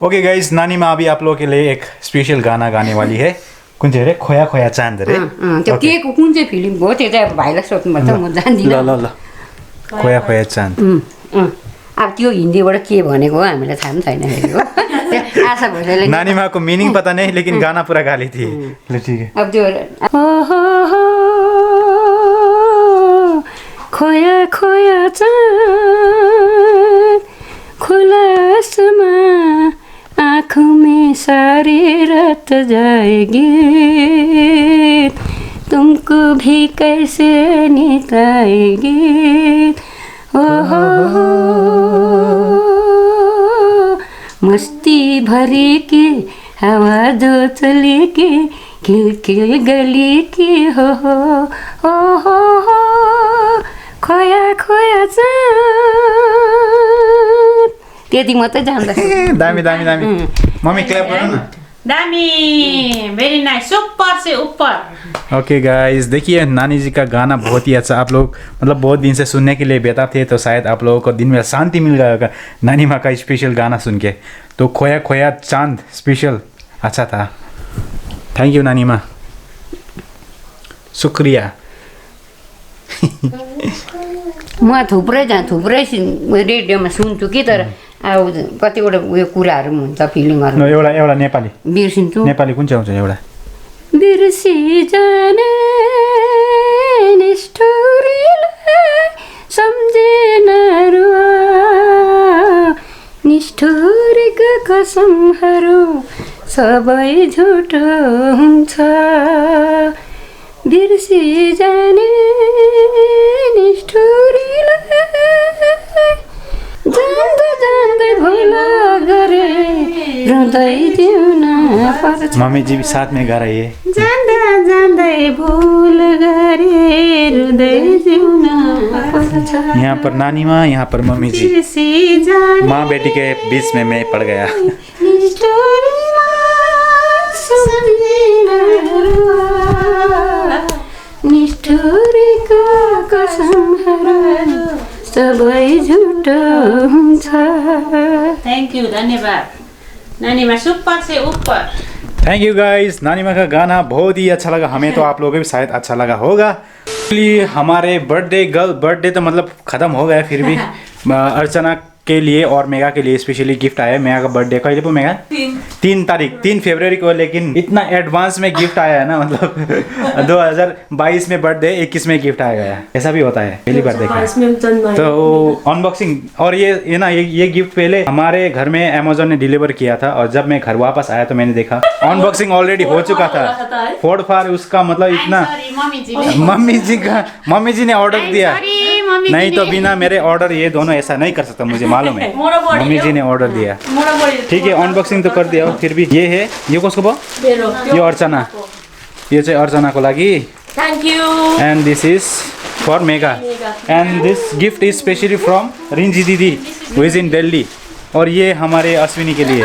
Okay guys, नानीमा अभी आप लोगों के लिए एक स्पेशल गाना गाने वाली है। कुन चाहिँ रे खोया खोया चाँद रे। त्यो के कुन चाहिँ फिल्म हो त्यो चाहिँ भाइलाई सोध्नुपर्छ, म जान्दिनँ। ल ल ल खोया खोया चाँद। अब त्यो हिन्दीबाट के भनेको हो हामीलाई थाहा पनि छैन फेरि हो। आशा भैलेले नानीमाको मिनिङ पता नहीं लेकिन गाना पूरा गा ली थी। ल ठीक है। अब त्यो खोया खोया चाँद खुला आसमां आँखों में सारी रात जाएगी, तुमको भी कैसे नींद आएगी। हो मस्ती भरी की हवा जो चली की खिल गली की हो खोया खोया चाँद। त्यति मात्रै जान्दा दामी दामी दामी। मम्मी क्लैप करो ना। दामी, वेरी नाइस, सुपर से ऊपर। ओके गाइस, देखिए नानी जी का गाना बहुत ही अच्छा। आप लोग मतलब बहुत दिन से सुनने के लिए बेताब थे, तो शायद आप लोगों को दिन में शांति मिल गया होगा नानी माँ का स्पेशल गाना सुन के। तो खोया खोया चांद स्पेशल अच्छा था। थैंक यू नानी माँ, शुक्रिया। म थुप्रै रेडियोमा सुन्छु कि, तर अब कतिवटा उयो कुराहरू हुन्छ फिल्महरू एउटा एउटा नेपाली बिर्सिन्छु। नेपाली कुन चाहिँ आउँछ एउटा? बिर्सी जाने निष्ठुरीलाई सम्झेन रुवा, निष्ठुरीका कसमहरू सबै झुटो हुन्छ। बिर्सी जाने निष्ठुरीलाई जान्दै जान्दै भुल गरे रुँदै जिउन पर्छ। मम्मी जी भी साथ में गा रही है। जान्दै जान्दै भुल गरे रुँदै जिउन पर्छ। यहाँ पर नानी माँ, यहाँ पर मम्मी जी। माँ बेटी के बीच में मैं पड़ गया। निष्ठुरीका कसमहरू सबै झुटो हुन्छ। थैंक यू, धन्यवाद। नानी माँ सुपर से ऊपर। Thank you guys. नानी माँ का गाना बहुत ही अच्छा लगा हमें, तो आप लोगों को भी शायद अच्छा लगा होगा। इसलिए हमारे बर्थडे तो मतलब ख़त्म हो गया, फिर भी अर्चना के लिए और मेगा के लिए स्पेशली गिफ्ट आया। मेगा का बर्थडे कहिले पो मेगा? 3 तारीख 3 फरवरी को। लेकिन इतना एडवांस में गिफ्ट आया है ना, मतलब 2022 में बर्थडे, 21 में गिफ्ट आ गया। ऐसा भी होता है पहली बार देखा। तो अनबॉक्सिंग और ये ना ये गिफ्ट पहले हमारे घर में अमेजोन ने डिलीवर किया था, और जब मैं घर वापस आया तो मैंने देखा अनबॉक्सिंग ऑलरेडी हो चुका था। फोड़ फाड़ उसका मतलब इतना। मम्मी जी ने ऑर्डर दिया, नहीं तो बिना मेरे ऑर्डर ये दोनों ऐसा नहीं कर सकता, मुझे मालूम है। मम्मी जी ने ऑर्डर दिया, ठीक है। अनबॉक्सिंग तो कर दिया हो, फिर भी ये है, ये कसको भयो? यो अर्चना, यो चाहिँ अर्चनाको लागि। Thank you. And this is for mega, and this gift is specially from Rinji दीदी हु इज इन दिल्ली, और ये हमारे अश्विनी के लिए।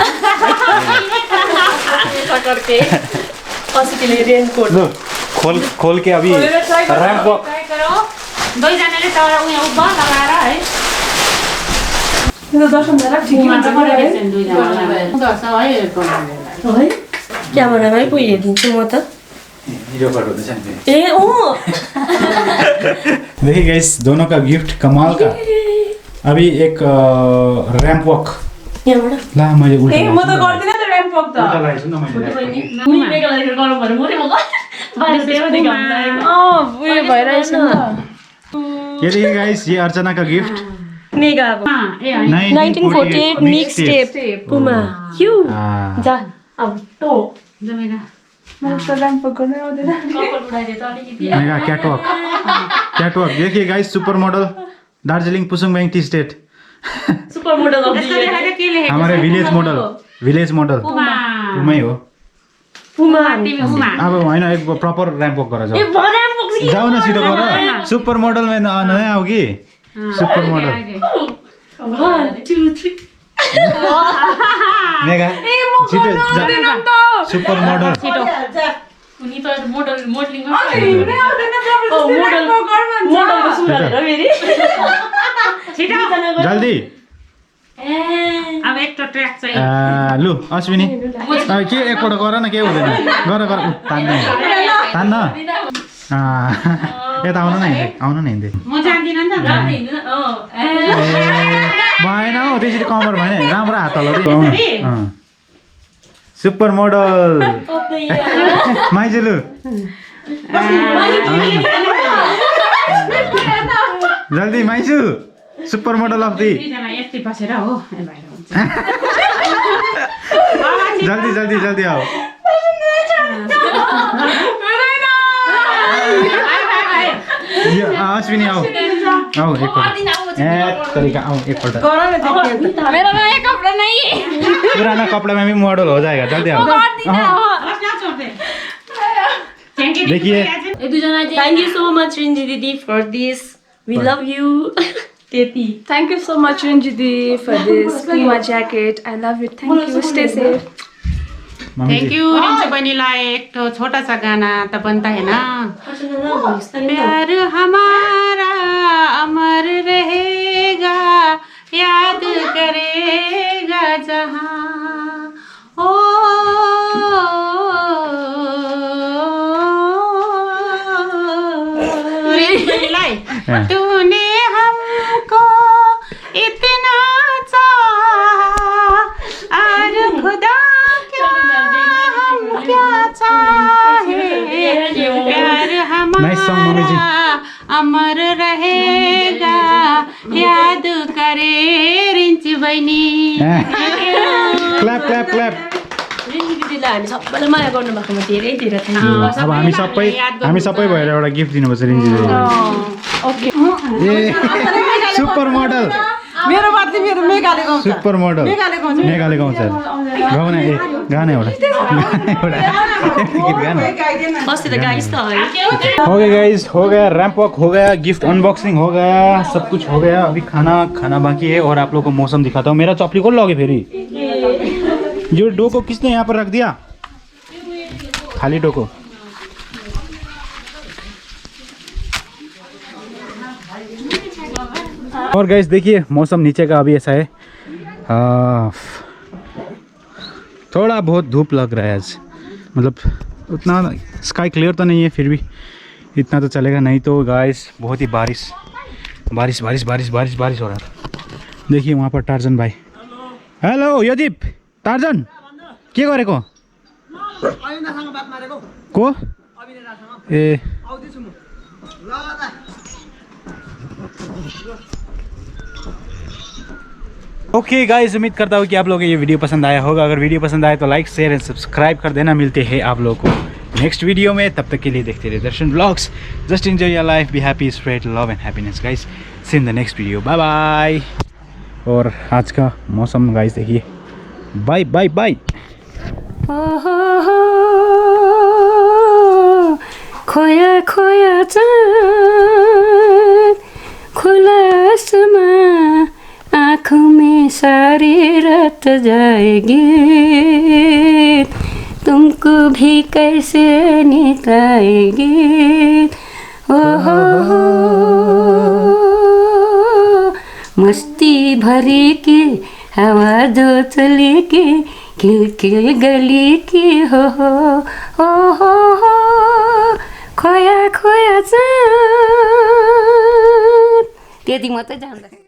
खोल के अभी रैंप वॉक। दुईजनाले त उयो उभा लगाएर है। दर्शन क्यामेरा भाइ पो हेरिदिन्छु म त। ए ओ देखिए गाइस, दोनों का गिफ्ट कमाल का। अभी एक रैंप वॉक यहाँबाट ला मैले उल्टा ए म त गर्दिन त र्याम्प वक त। उल्टा लगाइछु न मैले। मुनि मेगा लागि गरौँ भने मुनि म बाहिर देऊ देखाउँ उयो भइरहेछ नि त। ये देखिए गाइस, ये अर्चना का गिफ्ट मेगा अब 1948 मिक्स टेप पुमा क्यू जा अब तो जमेगा म त र्याम्प वक गर्न आउँदैन। Mega catwalk. देखिए guys, super model Darjeeling Pusungbang tea estate. Super model of the year हमारे विलेज मॉडल पुमै हो। पुमा अब होइन, एक प्रपर रैंप वॉक गरेर ए र्याम्प वक जाऊ न सिधो गर। सुपर मॉडल में नयाँ आओ कि सुपर मॉडल 1 2 3 मेगा छिटो सुपर मॉडल। उनी त मोडलिङमा मोडलको सुरुवात हो फेरि। जल्दी। अब एक ट्र्याक चाहिँ लु अश्विनी के एकपल्ट गर न के हुँदैन गर तान्न यता आउनु न हिँड्दै म जान्दिनँ नि त भएन हौ त्यसरी कमर भएन राम्रो हात हल्लाउँदै सुपर मोडल माइजू लु जल्दी माइजू सुपर मोडल अफ दी यति बसेर हो जल्दी आऊ अश्विनी आऊ एकपल्ट पुराना कपड़ा में भी मॉडल हो जाएगा जल्दी आओ देखिए Thank you so much Rinji Didi for this. We love you. Teti. Thank you so much Rinji Didi for this Puma jacket. I love it. Thank you. Stay safe. Thank you Rinchu बहिनीलाई एक छोटा सा गाना त बनता है ना प्यार हमारा अमर रहेगा याद करेगा जहाँ ओ तूने हमको इतना चाहा और खुदा क्या चाहे प्यार हमारा अमर रहेगा याद करे रिन्चु बहिनी क्ल्याप Rinji Didiलाई हामी सबैले माया गर्नुभएकोमा धेरै धेरै थ्याङ्क यू अब हामी सबै भएर एउटा गिफ्ट दिनुपर्छ रिन्जी Okay. ए सुपर मोडल मेरो बदली मेरो मेघाले गाउँछ सुपर मोडल मेघाले गाउँछ गाउन गाना एउटा गीत गाना अस्ति त गाइस त है हो गया गाइस हो गया रैंप वॉक हो गया गिफ्ट अनबॉक्सिंग हो गया सब कुछ हो गया अभी खाना बाकी है और आप लोगों को मौसम दिखाता हूँ मेरा चपली को लगे फेरी ये डोको किसने यहाँ पर रख दिया खाली डोको और गाइस देखिए मौसम नीचे का अभी ऐसा है थोड़ा बहुत धूप लग रहा है आज मतलब उतना स्काई क्लियर तो नहीं है फिर भी इतना तो चलेगा नहीं तो गाइस बहुत ही बारिश हो रहा था देखिए वहाँ पर टार्जन भाई हेलो यदीप टार्जन के गरेको को ए ओके गाइस उम्मीद करता हूँ कि आप लोगों को ये वीडियो पसंद आया होगा अगर वीडियो पसंद आए तो लाइक शेयर एंड सब्सक्राइब कर देना मिलते हैं आप लोगों को नेक्स्ट वीडियो में तब तक के लिए देखते रहिए Darshan vlogs just enjoy your life be happy spread love and happiness guys see in the next video bye bye और आज का मौसम गाइस देखिए बाय बाय बाय खोया खोया चाँद खुला आसमां आँखों में सारी रात जाएगी तुमको भी कैसे नींद आएगी ओहो मस्ती भरी की हवा जो चली की खिड़की गली की हो खोया खोया चाँद त्यति मात्रै जान्दा